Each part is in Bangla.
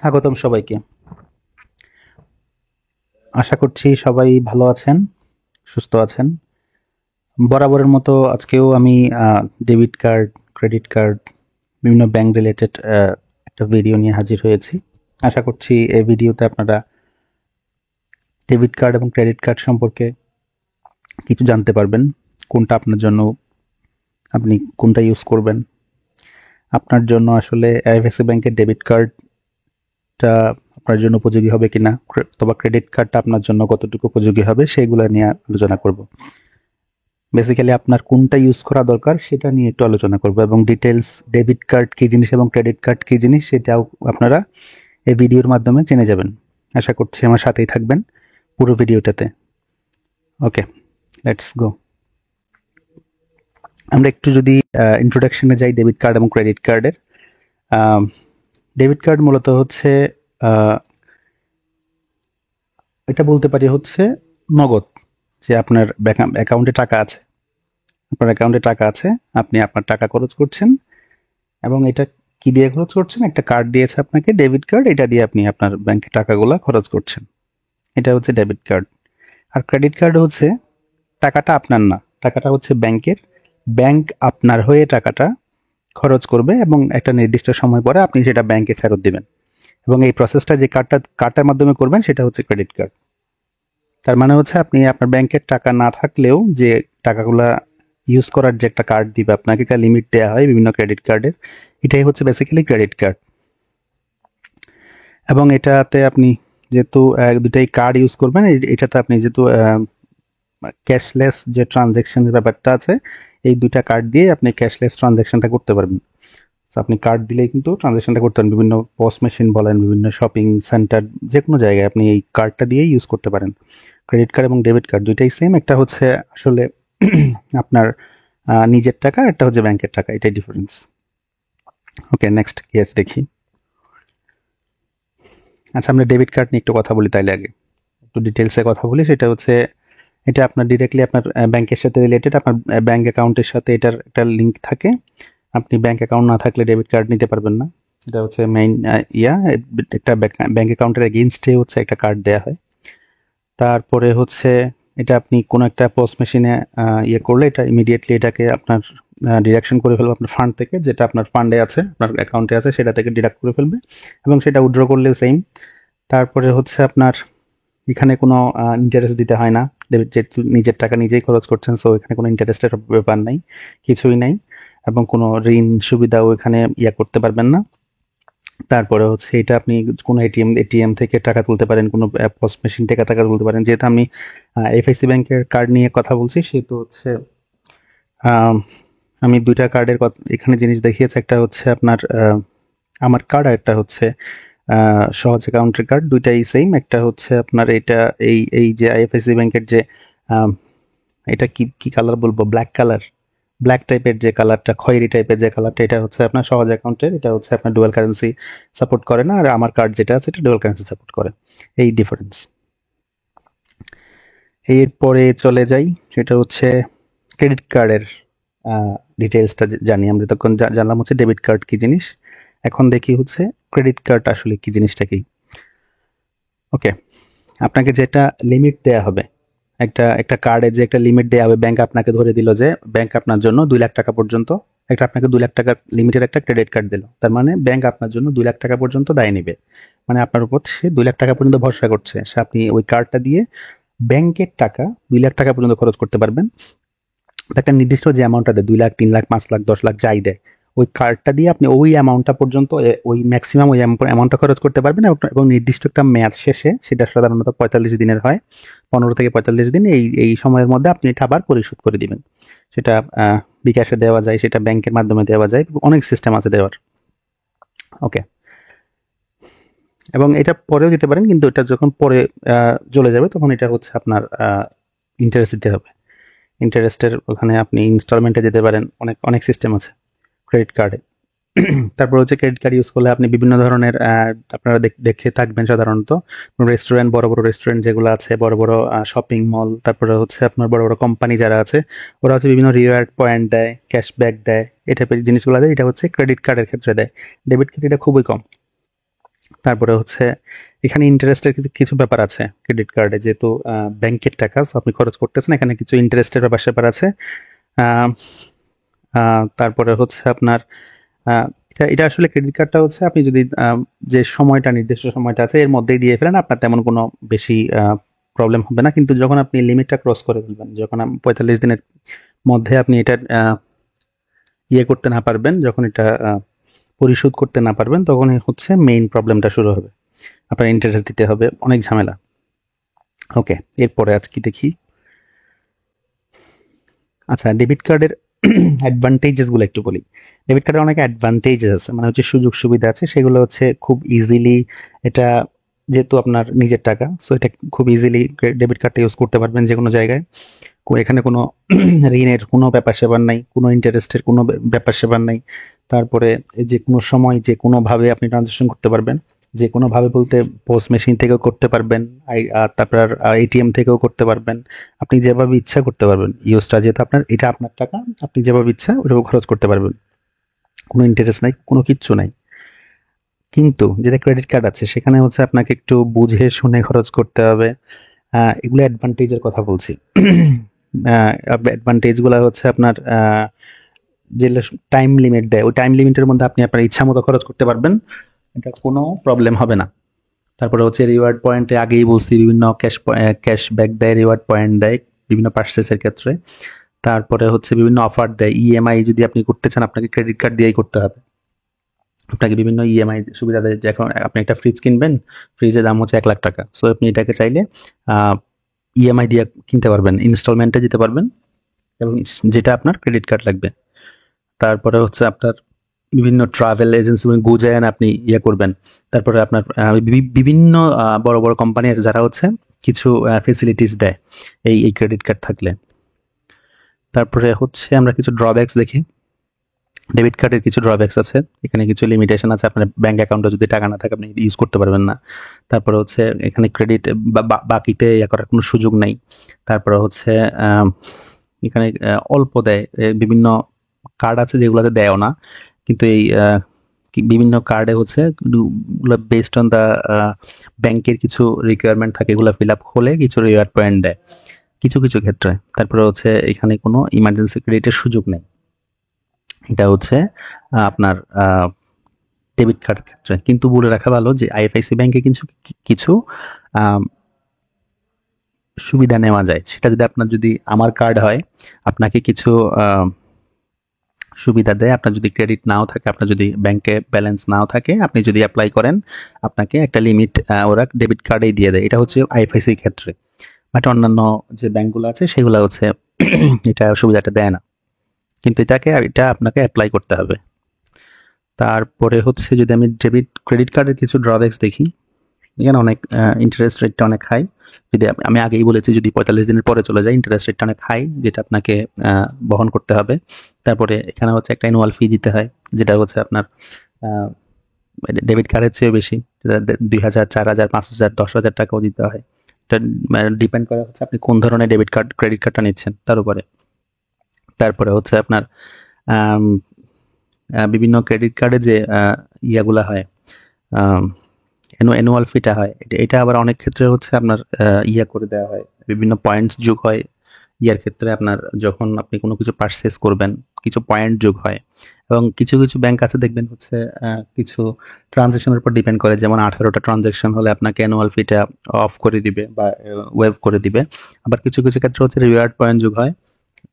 স্বাগতম সবাইকে। আশা করছি সবাই ভালো আছেন, সুস্থ আছেন। বরাবরের মতো আজকেও আমি ডেবিট কার্ড, ক্রেডিট কার্ড, বিভিন্ন ব্যাংক রিলেটেড একটা ভিডিও নিয়ে হাজির হয়েছি। আশা করছি এই ভিডিওতে আপনারা ডেবিট কার্ড এবং ক্রেডিট কার্ড সম্পর্কে কিছু জানতে পারবেন। কোনটা আপনার জন্য, আপনি কোনটা ইউজ করবেন। আপনার জন্য আসলে আইএফএসসি ব্যাংকের ডেবিট কার্ডটা আপনার জন্য উপযোগী হবে কিনা, অথবা ক্রেডিট কার্ডটা আপনার জন্য কতটুকু উপযোগী হবে, সেগুলো নিয়ে আলোচনা করব। বেসিক্যালি আপনার কোনটা ইউজ করা দরকার সেটা নিয়ে একটু আলোচনা করব, এবং ডিটেলস ডেবিট কার্ড কি জিনিস এবং ক্রেডিট কার্ড কি জিনিস সেটাও আপনারা এই ভিডিওর মাধ্যমে জেনে যাবেন। আশা করছি আমার সাথেই থাকবেন পুরো ভিডিওটাতে। ওকে, লেটস গো। আমরা একটু যদি ইন্ট্রোডাকশনে যাই ডেবিট কার্ড এবং ক্রেডিট কার্ডের। ডেবিট কার্ড মূলত হচ্ছে এটা বলতে পারি হচ্ছে নগদ, যে আপনার অ্যাকাউন্টে টাকা আছে, আপনি আপনার টাকা খরচ করছেন, এবং এটা কি দিয়ে খরচ করছেন? একটা কার্ড দিয়েছে আপনাকে, ডেবিট কার্ড, এটা দিয়ে আপনি আপনার ব্যাংকে টাকাগুলা খরচ করছেন। এটা হচ্ছে ডেবিট কার্ড। আর ক্রেডিট কার্ড হচ্ছে টাকাটা আপনার না, টাকাটা হচ্ছে ব্যাংকের। ব্যাংক আপনার হয়ে টাকাটা খরচ করবে এবং একটা নির্দিষ্ট সময় পরে আপনি সেটা ব্যাংকে ফেরত দিবেন, এবং এই প্রসেসটা যে কার্ডটার মাধ্যমে করবেন সেটা হচ্ছে ক্রেডিট কার্ড। তার মানে হচ্ছে আপনি আপনার ব্যাংকের টাকা না থাকলেও যে টাকাগুলা ইউজ করার যে একটা কার্ড দিবে আপনাকে, একটা লিমিট দেওয়া হয় বিভিন্ন ক্রেডিট কার্ডের, এটাই হচ্ছে বেসিক্যালি ক্রেডিট কার্ড। এবং এটাতে আপনি যেহেতু দুটাই কার্ড ইউজ করবেন, এটাতে আপনি যেহেতু ক্যাশলেস যে ট্রানজ্যাকশনের ব্যাপারটা আছে, এই দুইটা কার্ড দিয়ে আপনি ক্যাশলেস ট্রানজ্যাকশনটা করতে পারবেন। তো আপনি কার্ড দিলেই কিন্তু ট্রানজ্যাকশনটা করতে পারেন, বিভিন্ন পস মেশিন বলেন, বিভিন্ন শপিং সেন্টার, যে কোনো জায়গায় আপনি এই কার্ডটা দিয়েই ইউজ করতে পারেন। ক্রেডিট কার্ড এবং ডেবিট কার্ড দুইটাই সেম, একটা হচ্ছে আসলে আপনার নিজের টাকা, একটা হচ্ছে ব্যাংকের টাকা, এটাই ডিফারেন্স। ওকে, নেক্সট কেস দেখি। আচ্ছা, আমরা ডেবিট কার্ড নিয়ে একটু কথা বলি তাইলে। আগে একটু ডিটেলসে কথা বলি। সেটা হচ্ছে, এটা আপনার ডিরেক্টলি আপনার ব্যাংকের সাথে রিলেটেড, আপনার ব্যাংক অ্যাকাউন্টের সাথে এটার একটা লিঙ্ক থাকে। আপনি ব্যাংক অ্যাকাউন্ট না থাকলে ডেবিট কার্ড নিতে পারবেন না। এটা হচ্ছে মেইন একটা ব্যাংক অ্যাকাউন্টের এগেইনস্টে হচ্ছে একটা কার্ড দেয়া হয়। তারপরে হচ্ছে এটা আপনি কোনো একটা পোস্ট মেশিনে করলে এটা ইমিডিয়েটলি এটাকে আপনার ডিডাকশন করে ফেলবে আপনার ফান্ড থেকে, যেটা আপনার ফান্ডে আছে, আপনার অ্যাকাউন্টে আছে, সেটা থেকে ডিডাক্ট করে ফেলবে, এবং সেটা উইথড্র করলেও সেম। তারপরে হচ্ছে আপনার এখানে কোনো ইন্টারেস্ট দিতে হয় না, যেহেতু নিজের টাকা নিজেই খরচ করছেন, সো এখানে কোনো ইন্টারেস্টের ব্যাপার নাই, কিছুই নাই, এবং কোনো ঋণ সুবিধাও এখানে করতে পারবেন না। তারপরে হচ্ছে এটা আপনি কোনো এটিএম থেকে টাকা তুলতে পারেন, কোনো পোস্ট মেশিন থেকে টাকা তুলতে পারেন। যেহেতু আমি এফআইসি ব্যাংকের কার্ড নিয়ে কথা বলছি, সেহেতু হচ্ছে আমি দুইটা কার্ডের এখানে জিনিস দেখিয়েছে, একটা হচ্ছে আপনার আমার কার্ড, আর একটা হচ্ছে সহজ অ্যাকাউন্টের কার্ড। দুইটাই সেম। একটা হচ্ছে আপনার এটা এই এই যে আইএফআইসি ব্যাংকের যে এটা কি কি কালার বলবো, ব্ল্যাক টাইপের যে কালারটা, খয়েরি টাইপের যে কালারটা, এটা হচ্ছে আপনার সহজ অ্যাকাউন্টের। এটা হচ্ছে আপনার ডুয়াল কারেন্সি সাপোর্ট করে না, আর আমার কার্ড যেটা আছে এটা ডুয়াল কারেন্সি সাপোর্ট করে। এই ডিফারেন্স। এরপরে চলে যাই, সেটা হচ্ছে ক্রেডিট কার্ডের ডিটেলসটা জানি। আমরা তখন জানলাম হচ্ছে ডেবিট কার্ড কি জিনিস, এখন দেখি হচ্ছে ক্রেডিট কার্ড আসলে কি জিনিসটা কি। ওকে, আপনাকে যেটা লিমিট দেয়া হবে, একটা একটা কার্ডে যে একটা লিমিট দেওয়া হবে, ব্যাংক আপনাকে ধরে দিল যে ব্যাংক আপনার জন্য 2 লাখ টাকা পর্যন্ত, আপনাকে 2 লাখ টাকা লিমিটের একটা ক্রেডিট কার্ড দিল। তার মানে ব্যাংক আপনার জন্য 2 লাখ টাকা পর্যন্ত দায় নিবে, মানে আপনার উপর সে 2 লাখ টাকা পর্যন্ত ভরসা করছে। সে আপনি ওই কার্ডটা দিয়ে ব্যাংকের টাকা 2 লাখ টাকা পর্যন্ত খরচ করতে পারবেন। একটা নির্দিষ্ট যে অ্যামাউন্টটা দেয়, 2 লাখ, 3 লাখ, 5 লাখ, 10 লাখ, যাই দেয়, ওই কার্ডটা দিয়ে আপনি ওই অ্যামাউন্টটা পর্যন্ত, ওই ম্যাক্সিমাম ওই অ্যামাউন্টটা খরচ করতে পারবেন, এবং নির্দিষ্ট একটা মেয়াদ শেষে, সেটা সাধারণত 45 দিনের হয়, 15 থেকে 45 দিন, এই এই সময়ের মধ্যে আপনি এটা আবার পরিশোধ করে দিবেন। সেটা বিকাশে দেওয়া যায়, সেটা ব্যাংকের মাধ্যমে দেওয়া যায়, অনেক সিস্টেম আছে দেওয়ার। ওকে, এবং এটা পরেও দিতে পারেন, কিন্তু এটা যখন পরে চলে যাবে তখন এটা হচ্ছে আপনার ইন্টারেস্ট দিতে হবে। ইন্টারেস্টের ওখানে আপনি ইনস্টলমেন্টে যেতে পারেন, অনেক অনেক সিস্টেম আছে ক্রেডিট কার্ডে। তারপর হচ্ছে ক্রেডিট কার্ড ইউজ করলে আপনি বিভিন্ন ধরনের আপনারা দেখে থাকবেন সাধারণত রেস্টুরেন্ট, বড় বড় রেস্টুরেন্ট যেগুলো আছে, বড় বড় শপিং মল, তারপরে হচ্ছে আপনার বড় বড় কোম্পানি যারা আছে, ওরা হচ্ছে বিভিন্ন রিওয়ার্ড পয়েন্ট দেয়, ক্যাশব্যাক দেয়, এই টাইপের জিনিসগুলো দেয়। এটা হচ্ছে ক্রেডিট কার্ডের ক্ষেত্রে দেয়, ডেবিট কার্ড এটা খুবই কম। তারপরে হচ্ছে এখানে ইন্টারেস্টের কিছু ব্যাপার আছে ক্রেডিট কার্ডে, যেহেতু ব্যাংকের টাকা আপনি খরচ করতেছেন, এখানে কিছু ইন্টারেস্টের ব্যাপার আছে। আহ, তারপরে হচ্ছে আপনার এটা এটা আসলে ক্রেডিট কার্ডটা হচ্ছে আপনি যদি যে সময়টা নির্দিষ্ট সময়টা আছে এর মধ্যেই দিয়ে ফেলেন, আপনার তেমন কোনো বেশি প্রবলেম হবে না। কিন্তু যখন আপনি লিমিটটা ক্রস করে ফেলবেন, যখন 45 দিনের মধ্যে আপনি এটা ইয়ে করতে না পারবেন, যখন এটা পরিশোধ করতে না পারবেন, তখন হচ্ছে মেইন প্রবলেমটা শুরু হবে, আপনার ইন্টারেস্ট দিতে হবে, অনেক ঝামেলা। ওকে, এরপরে আজ কি দেখি। আচ্ছা, ডেবিট কার্ডের অ্যাডভান্টেজেস গুলো একটু বলি। ডেবিট কার্ডের অনেক অ্যাডভান্টেজেস আছে, মানে হচ্ছে সুযোগ সুবিধা আছে, সেগুলো হচ্ছে খুব ইজিলি, এটা যেহেতু আপনার নিজের টাকা, সো এটা খুব ইজিলি ডেবিট কার্ডটা ইউজ করতে পারবেন যে কোনো জায়গায়। এখানে কোনো ঋণের কোনো ব্যাপার সেবার নাই, কোনো ইন্টারেস্টের কোনো ব্যাপার সেবার নাই। তারপরে যে কোনো সময় যে কোনোভাবে আপনি ট্রানজাকশন করতে পারবেন, যে কোনোভাবে বলতে পোস্ট মেশিন থেকেও করতে পারবেন, তারপর এটিএম থেকেও করতে পারবেন, আপনি যেভাবে ইচ্ছা করতে পারবেন ইউজটা, যেহেতু আপনার এটা আপনার টাকা, আপনি যেভাবে ইচ্ছা ওইভাবে খরচ করতে পারবেন, কোনো ইন্টারেস্ট নাই, কোনো কিচ্ছু নাই। কিন্তু যেটা ক্রেডিট কার্ড আছে সেখানে হচ্ছে আপনাকে একটু বুঝে শুনে খরচ করতে হবে। এগুলো অ্যাডভান্টেজের কথা বলছি। অ্যাডভান্টেজ গুলো হচ্ছে আপনার যে টাইম লিমিট দেয়, ওই টাইম লিমিটের মধ্যে আপনি আপনার ইচ্ছা মতো খরচ করতে পারবেন, এটা কোনো প্রবলেম হবে না। তারপরে হচ্ছে রিওয়ার্ড পয়েন্টে আগেই বলছি, বিভিন্ন ক্যাশব্যাক দেয়, রিওয়ার্ড পয়েন্ট দেয় বিভিন্ন পার্সেসের ক্ষেত্রে। তারপরে হচ্ছে বিভিন্ন অফার দেয়, ইএমআই যদি আপনি করতে চান আপনাকে ক্রেডিট কার্ড দিয়েই করতে হবে। আপনাকে বিভিন্ন ইএমআই সুবিধা দেয়, যে এখন আপনি একটা ফ্রিজ কিনবেন, ফ্রিজের দাম হচ্ছে 1 লাখ টাকা, সো আপনি এটাকে চাইলে ইএমআই দিয়ে কিনতে পারবেন, ইনস্টলমেন্টে দিতে পারবেন, এবং যেটা আপনার ক্রেডিট কার্ড লাগবে। তারপরে হচ্ছে আপনার বিভিন্ন ট্রাভেল এজেন্সি গুজায়ান আপনি ইয়ে করবেন। তারপরে আপনার বিভিন্ন বড় বড় কোম্পানির যারা হচ্ছে কিছু ফেসিলিটিস দেয় এই ক্রেডিট কার্ড থাকলে। তারপরে হচ্ছে আমরা কিছু ড্রব্যাকস দেখি। ডেবিট কার্ডের কিছু ড্রব্যাকস আছে, এখানে কিছু লিমিটেশন আছে, আপনার ব্যাংক অ্যাকাউন্টে যদি টাকা না থাকে আপনি ইউজ করতে পারবেন না। তারপরে হচ্ছে এখানে ক্রেডিট বাকিতে ইয়ে করার কোনো সুযোগ নাই। তারপরে হচ্ছে এখানে অল্প দেয়, বিভিন্ন কার্ড আছে যেগুলোতে দেয়ও না, কিন্তু এই বিভিন্ন কার্ডে হচ্ছে বেসড অন দা ব্যাংকের কিছু রিকোয়ারমেন্ট থাকে, এগুলো ফিল আপ হলে কিছু রিওয়ার্ড পয়েন্ট দেয় কিছু কিছু ক্ষেত্রে। তারপরে হচ্ছে এখানে কোনো ইমার্জেন্সি ক্রেডিটের সুযোগ নেই, এটা হচ্ছে আপনার ডেবিট কার্ড ক্ষেত্রে। কিন্তু বলে রাখা ভালো যে আইএফআইসি ব্যাংকে কিছু কিছু সুবিধা নেওয়া যায়, সেটা যদি আপনার যদি আমার কার্ড হয় আপনাকে কিছু সুবিধা দেয়। আপনার যদি ক্রেডিট নাও থাকে, আপনার যদি ব্যাংকে ব্যালেন্স নাও থাকে, আপনি যদি অ্যাপ্লাই করেন আপনাকে একটা লিমিট ওরা ডেবিট কার্ডেই দিয়ে দেয়, এটা হচ্ছে আইএফআইসি ক্ষেত্রে। বাট অন্যান্য যে ব্যাংকগুলো আছে সেগুলো হচ্ছে এটা সুবিধাটা দেয় না, কিন্তু এটা আপনাকে অ্যাপ্লাই করতে হবে। তারপরে হচ্ছে যদি আমি ক্রেডিট কার্ডের কিছু ড্রব্যাকস দেখি, এখানে অনেক ইন্টারেস্ট রেটটা অনেক হাই। যদি আমি আগেই বলেছি, যদি 45 দিনের পরে চলে যায় ইন্টারেস্ট রেটটা অনেক হাই, যেটা আপনাকে বহন করতে হবে। তারপরে এখানে হচ্ছে একটা অ্যানুয়াল ফি দিতে হয়, যেটা হচ্ছে আপনার ডেবিট কার্ডের চেয়ে বেশি, 2,000, 4,000, 5,000, 10,000 টাকাও দিতে হয়। এটা ডিপেন্ড করে হচ্ছে আপনি কোন ধরনের ক্রেডিট কার্ডটা নিচ্ছেন তার উপরে। তারপরে হচ্ছে আপনার বিভিন্ন ক্রেডিট কার্ডে যে ইয়াগুলা হয়, অ্যানুয়াল ফিটা হয়, এটা আবার অনেক ক্ষেত্রে হচ্ছে আপনার ইয়া করে দেওয়া হয়, বিভিন্ন পয়েন্টস যোগ হয় ইয়ার ক্ষেত্রে। আপনার যখন আপনি কোনো কিছু পারচেস করবেন কিছু পয়েন্ট যোগ হয়, এবং কিছু কিছু ব্যাংক আছে দেখবেন হচ্ছে কিছু ট্রানজেকশনের উপর ডিপেন্ড করে, যেমন 18টা ট্রানজেকশন হলে আপনাকে অ্যানুয়াল ফিটা অফ করে দিবে বা ওয়েভ করে দিবে। আবার কিছু কিছু ক্ষেত্রে হচ্ছে রিওয়ার্ড পয়েন্ট যোগ হয়,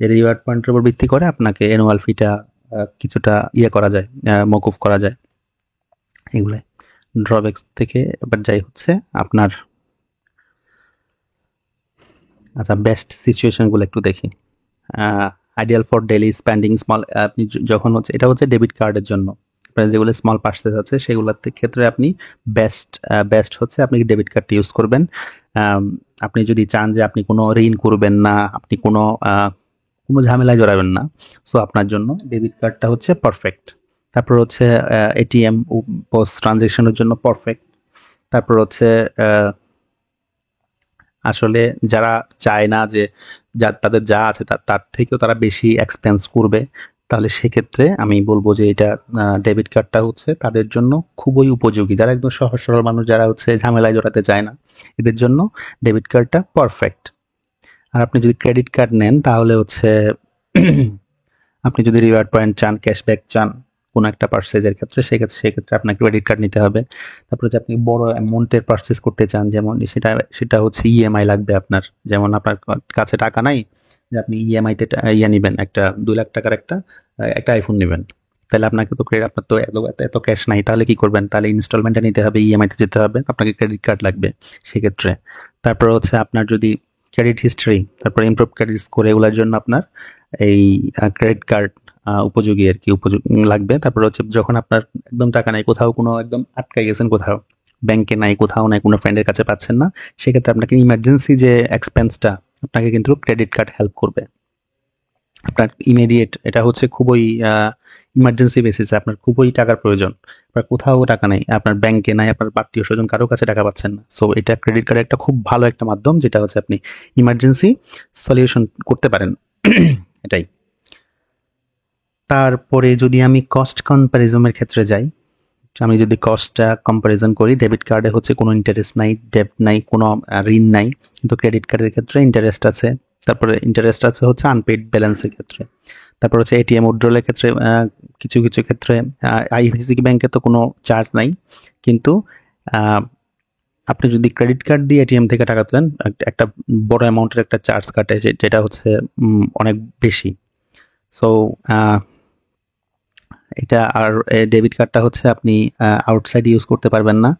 এই রিওয়ার্ড পয়েন্টের উপর ভিত্তি করে আপনাকে অ্যানুয়াল ফিটা কিছুটা ইয়ে করা যায়, মকুফ করা যায়। এগুলাই ড্রব্যাকস থেকে এবার যাই হচ্ছে আপনার আচ্ছা বেস্ট সিচুয়েশন গুলো একটু দেখি। Ideal for daily spending small, আপনি যখন হচ্ছে এটা হচ্ছে ডেবিট কার্ডের জন্য, আপনার যেগুলো স্মল পার্সেস আছে সেগুলোর ক্ষেত্রে আপনি বেস্ট হচ্ছে আপনি ডেবিট কার্ডটি ইউজ করবেন। আপনি যদি চান যে আপনি কোনো ঋণ করবেন না, আপনি কোনো কোনো ঝামেলায় জড়াবেন না, সো আপনার জন্য ডেবিট কার্ডটা হচ্ছে পারফেক্ট। তারপর হচ্ছে এটিএম পোস্ট ট্রানজেকশনের জন্য পারফেক্ট। তারপর হচ্ছে আসলে যারা চায় না যে তাদের যা আছে তার থেকেও তারা বেশি এক্সপেন্স করবে, তাহলে সেক্ষেত্রে আমি বলবো যে এটা ডেবিট কার্ডটা হচ্ছে তাদের জন্য খুবই উপযোগী, যারা একদম সহজ সরল মানুষ, যারা হচ্ছে ঝামেলায় জড়াতে চায় না, এদের জন্য ডেবিট কার্ডটা পারফেক্ট। আর আপনি যদি ক্রেডিট কার্ড নেন তাহলে হচ্ছে আপনি যদি রিওয়ার্ড পয়েন্ট চান, ক্যাশব্যাক চান কোনো একটা পার্সেজের ক্ষেত্রে, সেক্ষেত্রে আপনাকে ক্রেডিট কার্ড নিতে হবে। তারপরে যে আপনি বড় অ্যামাউন্টের পার্চেস করতে চান, যেমন সেটা হচ্ছে ইএমআই লাগবে আপনার, যেমন আপনার কাছে টাকা নাই যে আপনি ইএমআই তে নিবেন, একটা 2 লাখ টাকার একটা আইফোন নেবেন, তাহলে আপনাকে তো আপনার তো এত ক্যাশ নাই, তাহলে কি করবেন? তাহলে ইনস্টলমেন্টে নিতে হবে, ইএমআই তে যেতে হবে, আপনাকে ক্রেডিট কার্ড লাগবে সেক্ষেত্রে। তারপর হচ্ছে আপনার যদি ক্রেডিট হিস্ট্রি, তারপর ইমপ্রুভ ক্রেডিট স্কোর, এগুলোর জন্য আপনার এই ক্রেডিট কার্ড উপযোগী আর কি, লাগবে। তারপর হচ্ছে যখন আপনার একদম টাকা নাই, কোথাও কোনো একদম আটকে গেছেন, কোথাও ব্যাংকে নাই, কোথাও নাই, কোনো ফ্রেন্ডের কাছে পাচ্ছেন না, সেক্ষেত্রে আপনাকে ইমার্জেন্সি যে এক্সপেন্সটা, আপনাকে কিন্তু ক্রেডিট কার্ড হেল্প করবে। আপনার ইমিডিয়েট, এটা হচ্ছে খুবই ইমার্জেন্সি বেসিসে আপনার খুবই টাকার প্রয়োজন, আপনার কোথাও টাকা নাই, আপনার ব্যাংকে নাই, আপনার আত্মীয় স্বজন কারো কাছে টাকা পাচ্ছেন না, সো এটা ক্রেডিট কার্ডের একটা খুব ভালো একটা মাধ্যম, যেটা হচ্ছে আপনি ইমার্জেন্সি সলিউশন করতে পারেন। এটাই। তারপরে যদি আমি কস্ট কম্প্যারিজনের ক্ষেত্রে যাই, আমি যদি কস্টটা কম্প্যারিজন করি, ডেবিট কার্ডে হচ্ছে কোনো ইন্টারেস্ট নাই, ডেbt নাই, কোনো ঋণ নাই, কিন্তু ক্রেডিট কার্ডের ক্ষেত্রে ইন্টারেস্ট আছে। তারপরে ইন্টারেস্ট আছে হচ্ছে আনপেইড ব্যালেন্সের ক্ষেত্রে। তারপর হচ্ছে এটিএম উইথড্রলের ক্ষেত্রে কিছু কিছু ক্ষেত্রে আইসিসি ব্যাংকে তো কোনো চার্জ নাই, কিন্তু আপনি যদি ক্রেডিট কার্ড দিয়ে এটিএম থেকে টাকা তোলেন, একটা বড় অ্যামাউন্টের একটা চার্জ কাটে, যেটা হচ্ছে অনেক বেশি। সো এটা আর ডেবিট কার্ডটা হচ্ছে আপনি আউটসাইড ইউজ করতে পারবেন না।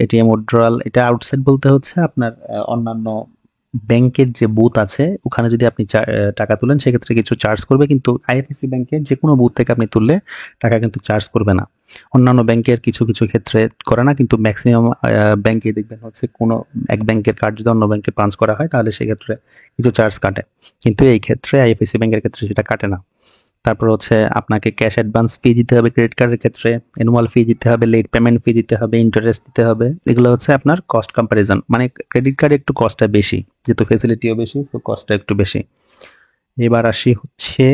এটিএম উইথড্রয়াল, এটা আউটসাইড বলতে হচ্ছে আপনার অন্যান্য ব্যাংকের যে বুথ আছে ওখানে যদি আপনি টাকা তুলেন, সেক্ষেত্রে কিছু চার্জ করবে, কিন্তু আইএফএসসি ব্যাংকের যে কোনো বুথ থেকে আপনি তুললে টাকা কিন্তু চার্জ করবে না। অন্যান্য ব্যাংকের কিছু কিছু ক্ষেত্রে করে না, কিন্তু ম্যাক্সিমাম ব্যাংকে দেখবেন হচ্ছে কোনো এক ব্যাংকের কার্ড যদি অন্য ব্যাংকে পাঞ্চ করা হয় তাহলে সেক্ষেত্রে কিছু চার্জ কাটে, কিন্তু এই ক্ষেত্রে আইএফএসসি ব্যাংকের ক্ষেত্রে সেটা কাটে না। তারপর হচ্ছে আপনাকে ক্যাশ অ্যাডভান্স ফি দিতে হবে ক্রেডিট কার্ডের ক্ষেত্রে, অ্যানুয়াল ফি দিতে হবে, লেট পেমেন্ট ফি দিতে হবে, ইন্টারেস্ট দিতে হবে, এগুলো হচ্ছে আপনার কস্ট কম্প্যারিজন। মানে ক্রেডিট কার্ডে একটু কস্টটা বেশি, যেহেতু ফেসিলিটিও বেশি, তো কস্টটা একটু বেশি। এবার আসি হচ্ছে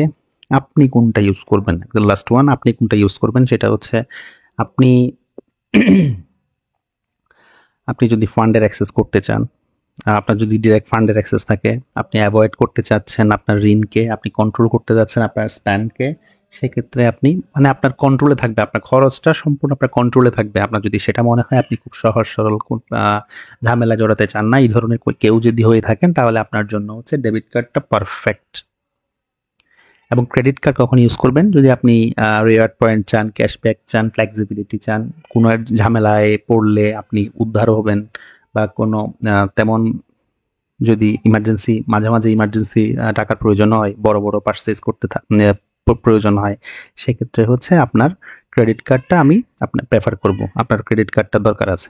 আপনি কোনটা ইউজ করবেন, লাস্ট ওয়ান, আপনি কোনটা ইউজ করবেন, সেটা হচ্ছে আপনি আপনি যদি ফান্ডের অ্যাক্সেস করতে চান, আপনার যদি ডিরেক্ট ফান্ডের অ্যাক্সেস থাকে, আপনি অ্যাভয়েড করতে চাচ্ছেন আপনার ঋণকে, আপনি কন্ট্রোল করতে যাচ্ছেন আপনার স্প্যান্ডকে, সেক্ষেত্রে আপনি মানে আপনার কন্ট্রোলে থাকবে, আপনার খরচটা সম্পূর্ণ আপনার কন্ট্রোলে থাকবে। আপনার যদি সেটা মনে হয় আপনি খুব সহজ সরল ঝামেলা জড়াতে চান না, এই ধরনের কেউ যদি হয়ে থাকেন, তাহলে আপনার জন্য হচ্ছে ডেবিট কার্ডটা পারফেক্ট। এবং ক্রেডিট কার্ড কখন ইউজ করবেন? যদি আপনি রিওয়ার্ড পয়েন্ট চান, ক্যাশব্যাক চান, ফ্লেক্সিবিলিটি চান, কোনো এক ঝামেলায় পড়লে আপনি উদ্ধার হবেন, বা কোনো তেমন যদি ইমার্জেন্সি, মাঝে মাঝে ইমার্জেন্সি টাকার প্রয়োজন হয়, বড় বড় পারচেজ করতে প্রয়োজন হয়, সেক্ষেত্রে হচ্ছে আপনার ক্রেডিট কার্ডটা আমি আপনার প্রেফার করব, আপনার ক্রেডিট কার্ডটা দরকার আছে।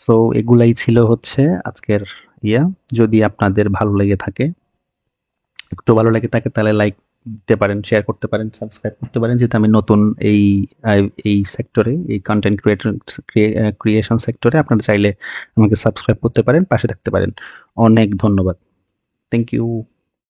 সো এগুলাই ছিল হচ্ছে আজকের ইয়া। যদি আপনাদের ভালো লেগে থাকে, একটু ভালো লেগে থাকে, তাহলে লাইক দিতে পারেন, শেয়ার করতে পারেন, সাবস্ক্রাইব করতে পারেন, যেহেতু আমি নতুন এই এই সেক্টরে, এই কন্টেন্ট ক্রিয়েশন সেক্টরে, আপনাদের চাইলে আমাকে সাবস্ক্রাইব করতে পারেন, পাশে থাকতে পারেন। অনেক ধন্যবাদ। Thank you.